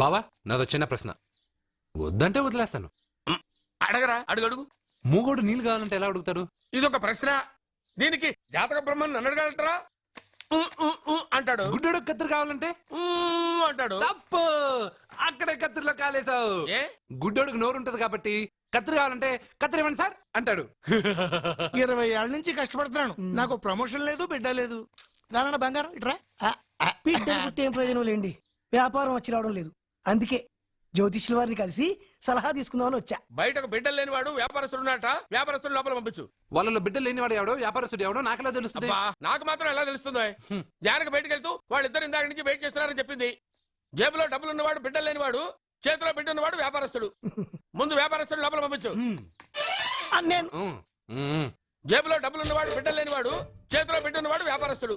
బావా నాదో చిన్న ప్రశ్న, వద్దంటే వదిలేస్తాను. అడగరా, అడుగు. మూగోడు నీళ్ళు కావాలంటే ఎలా అడుగుతాడు? ఇదొక ప్రశ్న. దీనికి జాతక బ్రహ్మను నన్ను అడగలటరా? అంటాడు. గుడ్డోడు కత్తిరి కావాలంటే అంటాడు. తప్పు, అక్కడే కత్తిరిలో కాలేసావు. గుడ్డోడికి నోరు ఉంటది కాబట్టి కత్తిరి కావాలంటే కత్తిరి ఇవ్వండి సార్ అంటాడు. 20 ఏళ్ళ నుంచి కష్టపడుతున్నాను, నాకు ప్రమోషన్ లేదు, బిడ్డ లేదు. దాని బంగారం ఇట్రా. బిడ్డ ఏం ప్రయోజనం లేండి, వ్యాపారం వచ్చి రావడం లేదు. అందుకే జ్యోతిష్యుల వారిని కలిసి సలహా తీసుకుందామని వచ్చా. బయటకు బిడ్డలు లేనివాడు వ్యాపారస్తుడు ఉన్నట, వ్యాపారస్తుడు లోపల పంపించు. వాళ్ళలో బిడ్డలు లేనివాడు ఎవడో వ్యాపారస్తుడు ఎవడో నాకెలా తెలుస్తుంది? నాకు మాత్రం ఎలా తెలుస్తుందో? జానకి బయటకు వెళ్తూ వాళ్ళిద్దరు ఇందాక నుంచి వెయిట్ చేస్తున్నారని చెప్పింది. జేబులో డబ్బులు ఉన్నవాడు బిడ్డలు లేనివాడు, చేతిలో బిడ్డ ఉన్నవాడు వ్యాపారస్తుడు. ముందు వ్యాపారస్తుడు లోపల పంపించు. జేబులో డబ్బులు ఉన్నవాడు బిడ్డలు లేనివాడు, చేతిలో బిడ్డ ఉన్నవాడు వ్యాపారస్తుడు.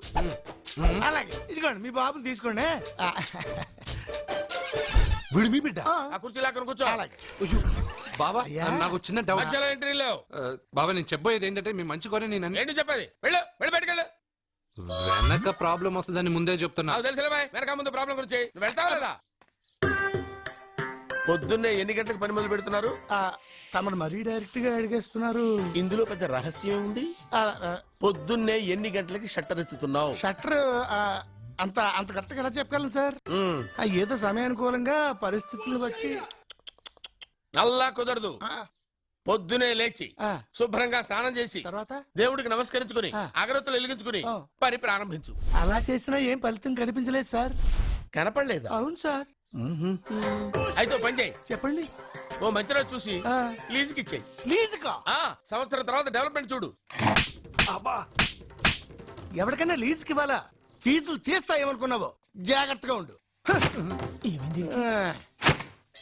అలాగే ఇదిగోండి మీ బాబుని తీసుకోండి. వీడు మీ బిడ్డ? ఆ కుర్చీలో అక్కడ కూర్చో. బాబా నాకు చిన్న డౌట్. మధ్యలో ఎంట్రీ లేవు. బాబా నేను చెప్పబోయేది ఏంటంటే మీ మంచి కోరే నేను ఏంటి చెప్పేది? వెళ్ళు బయటకెళ్ళు. వెనక ప్రాబ్లం వస్తుందని ముందే చెప్తున్నా. నాకు తెలుసులే బాయ్, వెనక ముందు ప్రాబ్లం గురించి. నువ్వు వెళ్తావా లేదా? పొద్దున్నే ఎన్ని గంటలకు పని మొదలు పెడుతున్నారు? తమను మరీ డైరెక్ట్ గా అడిగేస్తున్నారు. ఇందులో పెద్ద రహస్యం ఉంది. పొద్దున్నే ఎన్ని గంటలకి షట్టర్ ఎత్తుతున్నావు? షట్టర్ అంత కరెక్ట్ గా ఎలా చెప్పగలను సార్? ఏదో సమయానుకూలంగా పరిస్థితులను బట్టి. అల్లా కుదరదు. పొద్దునే లేచి శుభ్రంగా స్నానం చేసి తర్వాత దేవుడికి నమస్కరించుకుని అగరత్తులు వెలిగించుకుని పని ప్రారంభించు. అలా చేసినా ఏం ఫలితం కనిపించలేదు సార్. కనపడలేదు? అవును సార్. అయితే పని చేయి. చెప్పండి. ఓ మంచి రోజు చూసి లీజుకి ఇచ్చేయి. లీజుకా? సంవత్సరం తర్వాత డెవలప్మెంట్ చూడు. అబ్బా, ఎవరికైనా లీజుకి ఇవ్వాలా? ఫీజులు తీస్తాయేమనుకున్నావో, జాగ్రత్తగా ఉండు.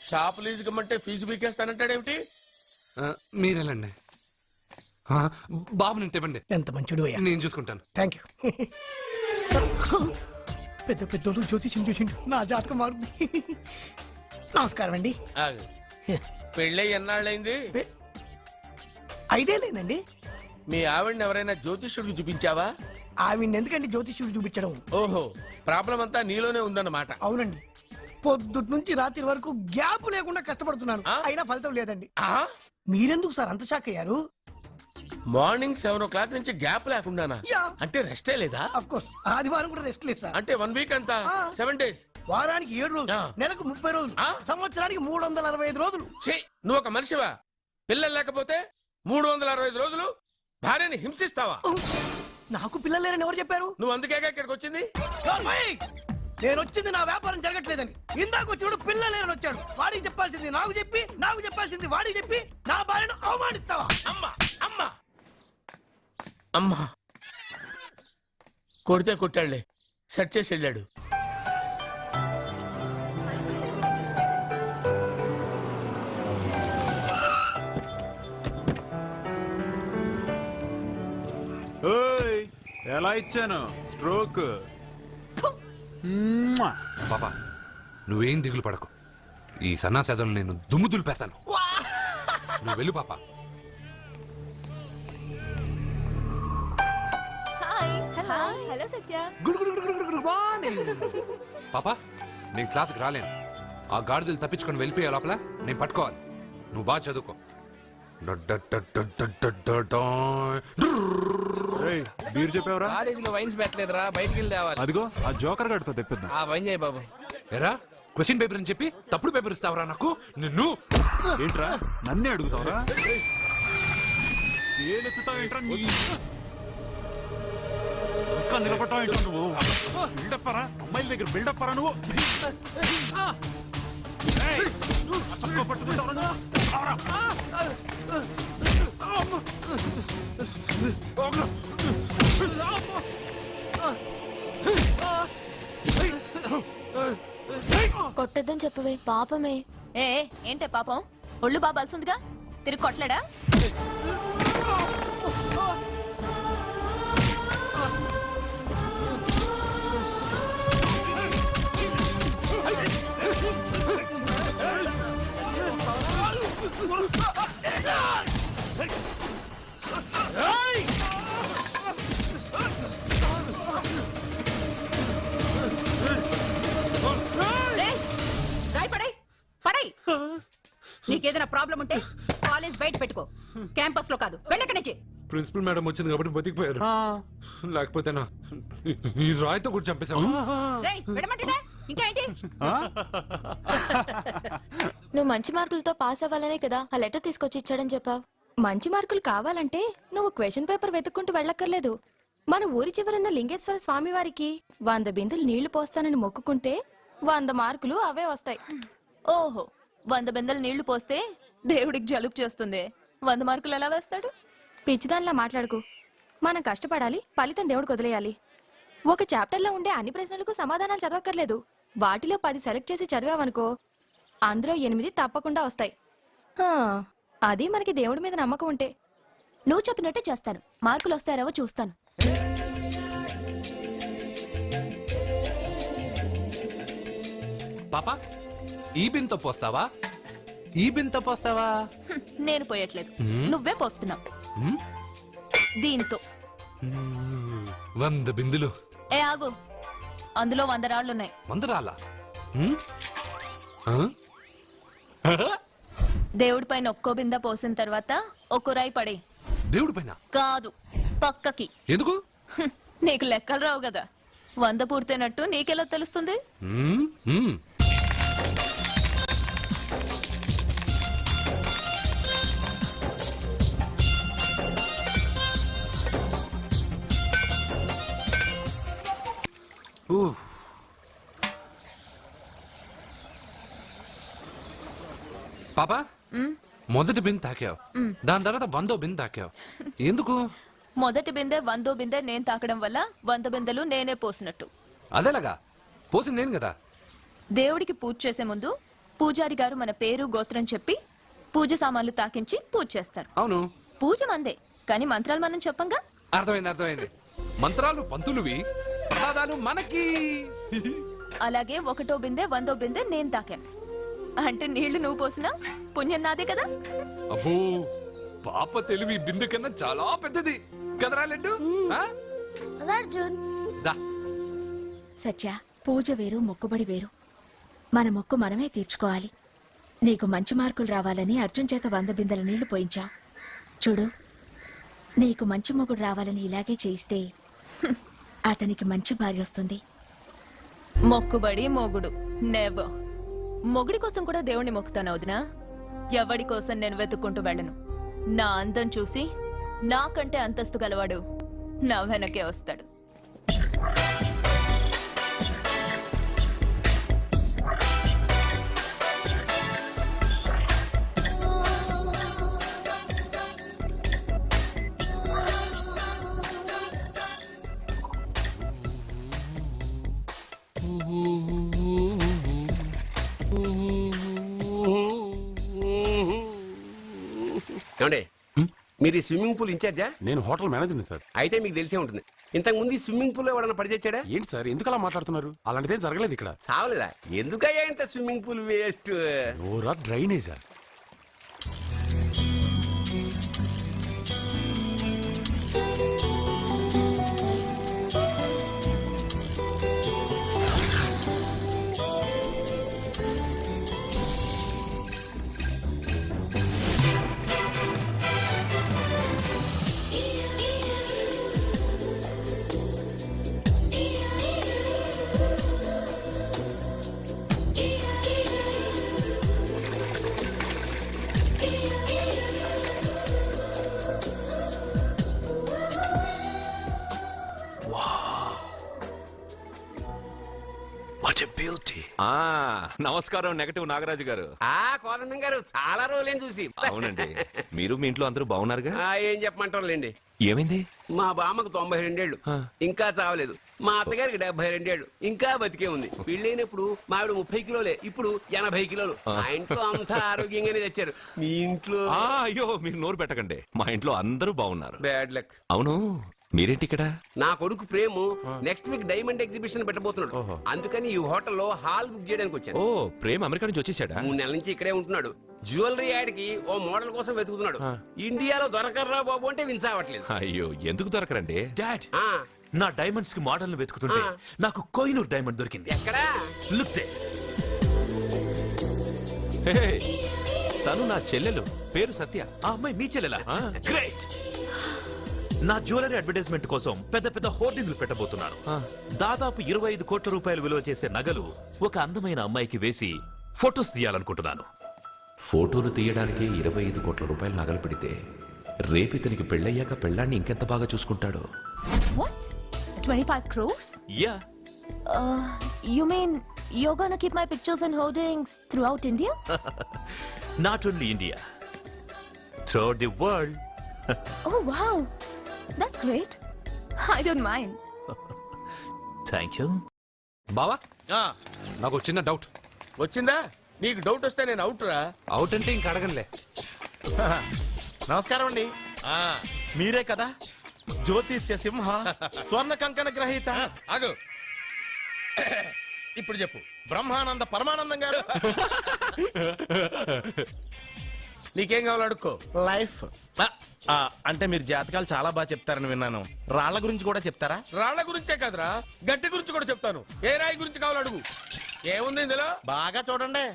షాప్ లీజుకి ఇమ్మంటే ఫీజు పీకేస్తానంటాడేమిటి? మీరెళ్ళండి బాబు, నేను ఇవ్వండి. ఎంత మంచిడు, నేను చూసుకుంటాను. Thank you. పెద్ద పెద్దోళ్ళు జ్యోతిష్యం చూసిండు, నా జాతకం మారుంది. నమస్కారం అండి. పెళ్ళై ఎన్నాళ్ళైంది? 5 ఏళ్ళైందండి. మీ ఆవిడని ఎవరైనా జ్యోతిష్యుడికి చూపించావా? ఆవిడ ఎందుకండి జ్యోతిష్యుడు చూపించడం? ఓహో, ప్రాబ్లం అంతా నీలోనే ఉందన్నమాట. అవునండి, పొద్దుటి నుంచి రాత్రి వరకు గ్యాప్ లేకుండా కష్టపడుతున్నాను, అయినా ఫలితం లేదండి. మీరెందుకు సార్ అంత షాక్ అయ్యారు? మార్నింగ్ 7 o'clock నుంచి గ్యాప్ లేకుండానా? అంటే రెస్టే లేదా? ఆఫ్ కోర్స్, ఆదివారం కూడా రెస్ట్ లేదు సార్. అంటే 1 వీక్ అంతా 7 days. వారానికి 7 రోజులు, నెలకు 30 రోజులు, సంవత్సరానికి 365 రోజులు. నువ్వు ఒక మనిషివా? పిల్లలు లేకపోతే 365 రోజులు భార్యని హింసిస్తావా? నాకు పిల్లలు లేరని ఎవరు చెప్పారు? నువ్వు అందుకేగా ఇక్కడికి వచ్చింది. నేను వచ్చింది నా వ్యాపారం జరగట్లేదని. ఇందాక వచ్చినప్పుడు పిల్లలు లేరని వచ్చాడు. వాడికి చెప్పాల్సింది నాకు చెప్పి, నాకు చెప్పాల్సింది వాడికి చెప్పి నా భార్యను అవమానిస్తావా? అమ్మా అమ్మా అమ్మా, కొడితే కొట్టాడులే, సెట్ చేసి వెళ్ళాడు. ఎలా ఇచ్చాను స్ట్రోక్? పాపా నువ్వేం దిగులు పడకు, ఈ సన్నాసేదలు నేను దుమ్ము దులిపేస్తాను. నువ్వు వెళ్ళు పాపా. పాపా నేను క్లాస్కి రాలేను, ఆ గాడిదలు తప్పించుకొని వెళ్ళిపోయే లోపల నేను పట్టుకోవాలి. నువ్వు బాగా చదువుకో. బీర్ చెప్పావరా? కాలేజీలో వైన్స్ పెట్టలేదురా, బయటికి వెళ్ళి తేవాలి. అదిగో ఆ జోకర్ గడితో తెప్పిద్దాం. ఆ వైన్ చేయి బాబు. ఎరా క్వశ్చన్ పేపర్ అని చెప్పి తప్పుడు పేపర్ ఇస్తావరా నాకు? నిన్ను ఏంట్రా నన్నే అడుగుతావరా? ఏలెత్తుతావేంట్రా? ఇంకా నిలబడతావేంట్రా నువ్వు? బిల్డప్పరా, అమ్మాయిల దగ్గర బిల్డప్పరా నువ్వు? పట్టుకుంటావరా నువ్వు? కొట్టద్దని చెప్పవే, పాపమే. ఏంటే పాపం? ఒళ్ళు బాబాల్సిందిగా తిరిగి కొట్టలేడా? నీకేదైనా ప్రాబ్లం ఉంటే కాలేజ్ బయట పెట్టుకో, క్యాంపస్ లో కాదు. వెళ్ళక్కడి నుంచి. ప్రిన్సిపల్ మేడం వచ్చింది కాబట్టి బతికిపోయారు, లేకపోతేనా ఈ రాయితో కూడా చంపేశాము. రేయ్, వెళ్ళమంటున్నా? ఇంకా ఏంటి? నువ్వు మంచి మార్కులతో పాస్ అవ్వాలనే కదా ఆ లెటర్ తీసుకొచ్చి ఇచ్చాడని చెప్పావు. మంచి మార్కులు కావాలంటే నువ్వు క్వశ్చన్ పేపర్ వెతుక్కుంటూ వెళ్ళక్కర్లేదు. మన ఊరి చివరన్న లింగేశ్వర స్వామి వారికి 100 బిందెలు నీళ్లు పోస్తానని మొక్కుకుంటే 100 మార్కులు అవే వస్తాయి. ఓహో, 100 బిందెలు నీళ్లు పోస్తే దేవుడికి జలుబు చేస్తుంది, 100 మార్కులు ఎలా వేస్తాడు? పిచ్చిదానిలా మాట్లాడుకు. మనం కష్టపడాలి, ఫలితం దేవుడికి వదిలేయాలి. ఒక చాప్టర్లో ఉండే అన్ని ప్రశ్నలకు సమాధానాలు చదవక్కర్లేదు. వాటిలో 10 సెలెక్ట్ చేసి చదివావనుకో, అందులో 8 తప్పకుండా వస్తాయి. అది మనకి దేవుడి మీద నమ్మకం ఉంటే. నువ్వు చెప్పినట్టే చేస్తాను, మార్కులు వస్తారేవో చూస్తాను. పాపా, ఈ బింతో పోస్తావా? ఈ బింతో పోస్తావా? నేను పోయట్లేదు, నువ్వే పోస్తున్నావు. దీంతో 100 బిందులు. ఏ ఆగు, అందులో 100 రాళ్లున్నాయి. 100 రాళ్ళా? దేవుడి పైన ఒక్కో బిందె పోసిన తర్వాత ఒక్కో రాయి పడే. దేవుడి పైన కాదు, పక్కకి. ఎందుకు? నీకు లెక్కలు రావు కదా, 100 పూర్తయినట్టు నీకెలా తెలుస్తుంది? పాపా, మొదటి బిందె తాకావు, దాని తర్వాత 100వ బిందె తాకావు. ఎందుకు? మొదటి బిందె 100వ బిందె నేను తాకడం వల్ల 100 బిందెలు నేనే పోసినట్టు. అదేలాగా పోసింది నేను కదా. దేవుడికి పూజ చేసే ముందు పూజారి గారు మన పేరు గోత్రం చెప్పి పూజ సామాన్లు తాకించి పూజ చేస్తారు. అవును, పూజ మందే, కానీ మంత్రాలు మనం చెప్పంగా. అర్థమైంది. మంత్రాలు పంతులువి, ప్రసాదాలు మనకి. అలాగే 1వ బిందె 100వ బిందె నేను తాకాను అంటే నీళ్లు నువ్వు పోసినా పుణ్యం నాదే కదా. అబ్బో, పాప తెలివి బిందె కన్నా చాలా పెద్దది కదరా లడ్డు. దా. సత్య, పూజ వేరు, మొక్కుబడి వేరు. మన మొక్కు మనమే తీర్చుకోవాలి. నీకు మంచి మార్కులు రావాలని అర్జున్ చేత 100 బిందెల నీళ్లు పోయించా. చూడు, నీకు మంచి మొగుడు రావాలని ఇలాగే చేయిస్తే అతనికి మంచి భార్య వస్తుంది. మొక్కుబడి మొగుడు నెవర్. మొగుడి కోసం కూడా దేవుణ్ణి మొక్కుతాను వదినా. ఎవడి కోసం నేను వెతుక్కుంటూ వెళ్ళను. నా అందం చూసి నాకంటే అంతస్తు గలవాడు నా వెనకే వస్తాడు. ఏమండి, మీరు ఈ స్విమ్మింగ్ పూల్ ఇన్ఛార్జా? నేను హోటల్ మేనేజర్ని సార్. అయితే మీకు తెలిసే ఉంటుంది. ఇంతకు ముందు ఈ స్విమ్మింగ్ పూల్ ఎవడన్నా పడిచేచ్చాడా? ఏంటి సార్ ఎందుకు అలా మాట్లాడుతున్నారు? అలాంటిదేం జరగలేదు ఇక్కడ. సావలేదా? ఎందుకయ్యా ఇంత స్విమ్మింగ్ పూల్ వేస్ట్? ఓరా డ్రైనేజా? నమస్కారం నెగటివ్ నాగరాజు గారు. కోదండం గారు, చాలా రోజులేం చూసి. అవునండి, మీరు మీ ఇంట్లో అందరూ బాగున్నారుగా? ఏం చెప్పమంటారులేండి. ఏమైంది? మా బామ్మకు 92 ఏళ్ళు, ఇంకా చావలేదు. మా అత్తగారికి 72 ఏళ్ళు, ఇంకా బతికే ఉంది. పెళ్ళైనప్పుడు మావిడ 30 కిలోలే, ఇప్పుడు 80 కిలోలు. మా ఇంట్లో అంతా ఆరోగ్యంగానే తెచ్చారు. మీ ఇంట్లో? అయ్యో, మీరు నోరు పెట్టకండి. మా ఇంట్లో అందరూ బాగున్నారు. Bad luck. అవును, మీరేంటి ఇక్కడ? నా కొడుకు ప్రేము నెక్స్ట్ వీక్ డైమండ్ ఎగ్జిబిషన్ పెట్టబోతున్నాడు. అందుకని ఈ హోటల్లో హాల్ బుక్ చేయడానికి వచ్చాను. ఓ, ప్రేమ్ అమెరికా నుంచి వచ్చేసాడా? 3 నెలల నుంచి ఇక్కడే ఉంటున్నాడు. జ్యువెలరీ యాడ్ కి ఓ మోడల్ కోసం వెతుకుతున్నాడు. ఇండియాలో దొరకర్రా బాబు అంటే విన్సావట్లేదు. అయ్యో, ఎందుకు దొరకరండి? డాడ్, నా డైమండ్స్ కి మోడల్ వెతుకుతుంటే నాకు కోహినూర్ డైమండ్ దొరికింది. ఎక్కడా? Look they. తను నా చెల్లెలు, పేరు సత్య. ఆ అమ్మాయి మీ చెల్లెలా? గ్రేట్. నా జ్యువెలరీ అడ్వర్టైజ్మెంట్ కోసం పెద్ద పెద్ద హోర్డింగ్లు పెట్టబోతున్నాను. దాదాపు 25 కోట్ల రూపాయలు విలువ చేసే నగలు ఒక అందమైన అమ్మాయికి వేసి ఫొటోస్ తీయాలనుకుంటున్నాను. ఫోటోలు తీయడానికే 25 కోట్ల రూపాయలు నగలు పెడితే రేపు ఇతనికి పెళ్ళయ్యాక పెళ్ళాన్ని ఇంకెంత బాగా చూసుకుంటాడో. What? 25 crores? Yeah, You mean you're gonna keep my pictures and hoardings throughout India? Not only India, throughout the world. Oh wow, that's great. I don't mind. Thank you. బావా నాకు ఒక చిన్న డౌట్. వచ్చిందా? నీకు డౌట్ వస్తే నేను out రా. Out అంటే ఇంక అడగనులే. నమస్కారం అండి. మీరే కదా జ్యోతిష్య సింహ స్వర్ణ కంకణ గ్రహీత? ఆగు. ఇప్పుడు చెప్పు. బ్రహ్మానంద పరమానందం గారు. నీకేం కావాలో అడుక్కో. లైఫ్ అంటే మీరు జాతకాలు చాలా బాగా చెప్తారని విన్నాను. రాళ్ల గురించి కూడా చెప్తారా? రాళ్ల గురించే కాదురా, గట్టి గురించి కూడా చెప్తాను. ఏ రాయి గురించి కావాలో అడుగు. ఏముంది ఇందులో? బాగా చూడండి.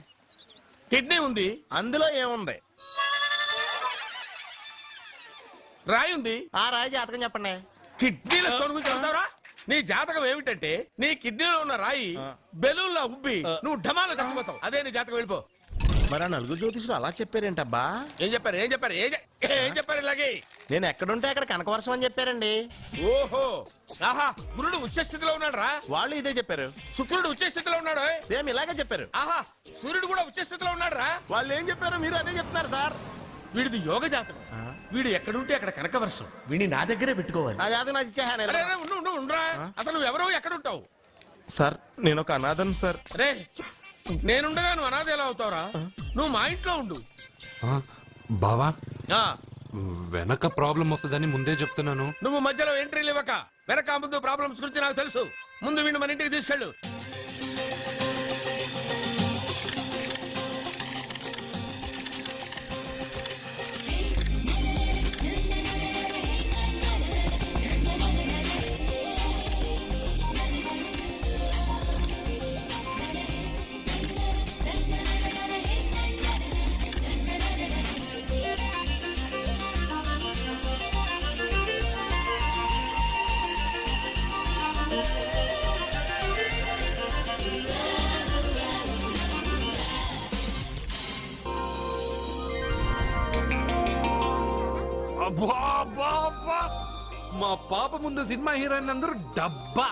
కిడ్నీ ఉంది. అందులో ఏముంది? రాయి ఉంది. ఆ రాయి జాతకం చెప్పండి. కిడ్నీల స్టోన్ గురించి చెప్తావురా? నీ జాతకం ఏమిటంటే నీ కిడ్నీలో ఉన్న రాయి బెలూన్లా ఉబ్బి నువ్వు ఢమాలో చచ్చిపోతావు. అదే నీ జాతకం. వెళ్ళిపో. మరి ఆ నలుగురు జ్యోతిషులు అలా చెప్పారేంటబ్బా? ఏం చెప్పారు? ఏం చెప్పారు? ఏం చెప్పారు? ఇలాగే నేను ఎక్కడుంటే అక్కడ కనకవర్షం అని చెప్పారండి. ఓహో, ఆహా. గురుడు ఉచ్చ స్థితిలో ఉన్నాడు రా. వాళ్ళు ఇదే చెప్పారు. శుక్రుడు ఉచ్చ స్థితిలో ఉన్నాడు. సేమ్ ఇలాగే చెప్పారు. ఆహా, సూర్యుడు కూడా ఉచ్చ స్థితిలో ఉన్నాడు రా. వాళ్ళు ఏం చెప్పారో మీరు అదే చెప్తున్నారు సార్. వీడిది యోగ జాతకం. వీడు ఎక్కడుంటే అక్కడ కనకవర్షం. వీడిని నా దగ్గరే పెట్టుకోవాలి. నా జాతకం నాకు ఇచ్చేహాను. అరే, అరే, ఉండురా. అసలు నువ్వు ఎవరో ఎక్కడుంటావు? సార్ నేను ఒక అనాథం సార్. రే, నేనుండగా నువ్వు అనాథ ఎలా అవుతావురా? నువ్వు మా ఇంట్లో ఉండు. బావా ఆ, వెనక ప్రాబ్లం వస్తుందని ముందే చెప్తున్నాను. నువ్వు మధ్యలో ఎంట్రీలు ఇవ్వక. వెనక ముందు ప్రాబ్లమ్స్ గురించి నాకు తెలుసు. ముందు వీడిని మన ఇంటికి తీసుకెళ్ళు. అబ్బా, అబ్బా, అబ్బా. మా పాప ముందు సినిమా హీరోయిన్ అందరూ డబ్బా.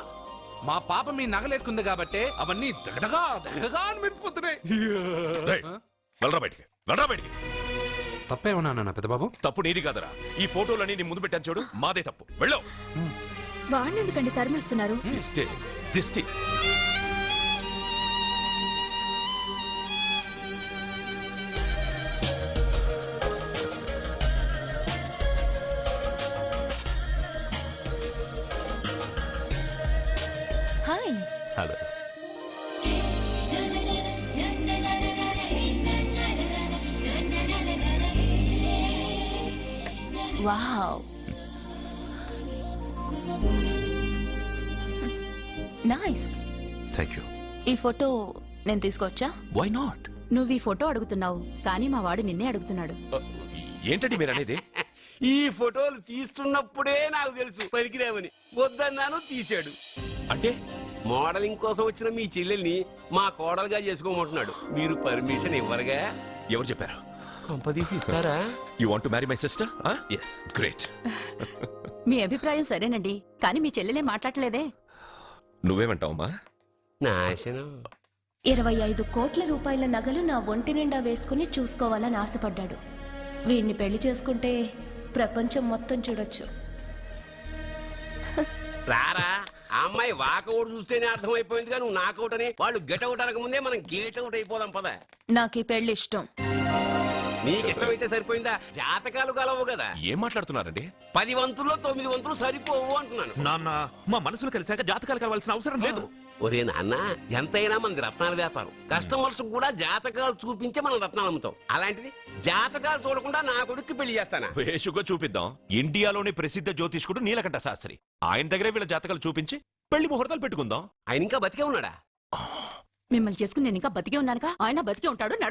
మా పాప మీ నగలేసుకుంది కాబట్టి అవన్నీ దగదగా దగదగా అని మెరిసిపోతున్నాయి. వెళ్ళరా బయటికి, వెళ్ళరా బయటికి. తప్పేమన్నా నాన్న పెద్ద బాబు? తప్పు నీది కాదరా. ఈ ఫోటోలన్నీ నీ ముందు పెట్టాను చూడు, మాదే తప్పు. వెళ్ళు. వాడిని ఎందుకండి తరిమేస్తున్నారు? దిష్టి, దిష్టి. Hi. Hello. Wow. Nice. Thank you. ఈ ఫోటో నేను తీసుకోవచ్చా? Why not? నువ్వు ఈ ఫోటో అడుగుతున్నావు, కానీ మా వాడు నిన్నే అడుగుతున్నాడు. ఏంటండి మీరు అనేది? ఈ ఫోటోలు తీస్తున్నప్పుడే నాకు తెలుసు పనికిరావని. వద్దన్నాను, తీశాడు. అంటే మోడలింగ్ కోసం వచ్చిన మీ చెల్లెల్ని మా కోడలుగా చేసుకోమంటున్నాడు. మీరు పర్మిషన్ ఇవ్వరుగా? ఎవరు చెప్పారు? కంపదీసి ఇస్తారా? You want to marry my sister? Yes. Great. మీ అభిప్రాయం సరేనండి, కానీ మీ చెల్లెలే మాట్లాడలేదే. నువ్వేమంటావమ్మా? నాశనం. 25 కోట్ల రూపాయల నగలు నా ఒంటి నిండా వేసుకుని చూసుకోవాలని ఆశపడ్డాడు. వీడిని పెళ్లి చేసుకుంటే ప్రపంచం మొత్తం చూడొచ్చు. రారా, ఆ అమ్మాయి వాకౌట్ చూస్తేనే అర్థమైపోయింది. కానీ నువ్వు నాకౌట్ అని వాళ్ళు గెటౌట్ అనక ముందే మనం గేట్ అవుట్ అయిపోదాం పద. నాకు ఈ పెళ్లి ఇష్టం. నీకు ఇష్టమైతే సరిపోయిందా? జాతకాలు కలవు కదా. ఏం మాట్లాడుతున్నారండి? 10 వంతుల్లో 9 వంతులు సరిపోవు అంటున్నాను. నాన్న, మా మనసులు కలిసాక జాతకాలు కావాల్సిన అవసరం లేదు. ఒరే నాన్న, ఎంతైనా మనది రత్నాల వ్యాపారం. కస్టమర్స్ కూడా జాతకాలు చూపించే మనం రత్నాలు అమ్ముతాం. అలాంటిది జాతకాలు చూడకుండా నా కొడుక్కి పెళ్లి చేస్తానా? వేషుగా చూపిద్దాం. ఇండియాలోని ప్రసిద్ధ జ్యోతిష్కుడు నీలకంఠ శాస్త్రి, ఆయన దగ్గరే వీళ్ళ జాతకాలు చూపించి పెళ్లి ముహూర్తాలు పెట్టుకుందాం. ఆయన ఇంకా బతికే ఉన్నాడా? మిమ్మల్ని చేసుకుని నేను ఇంకా బతికే ఉన్నానుగా. ఆయన బతికే ఉంటాడు.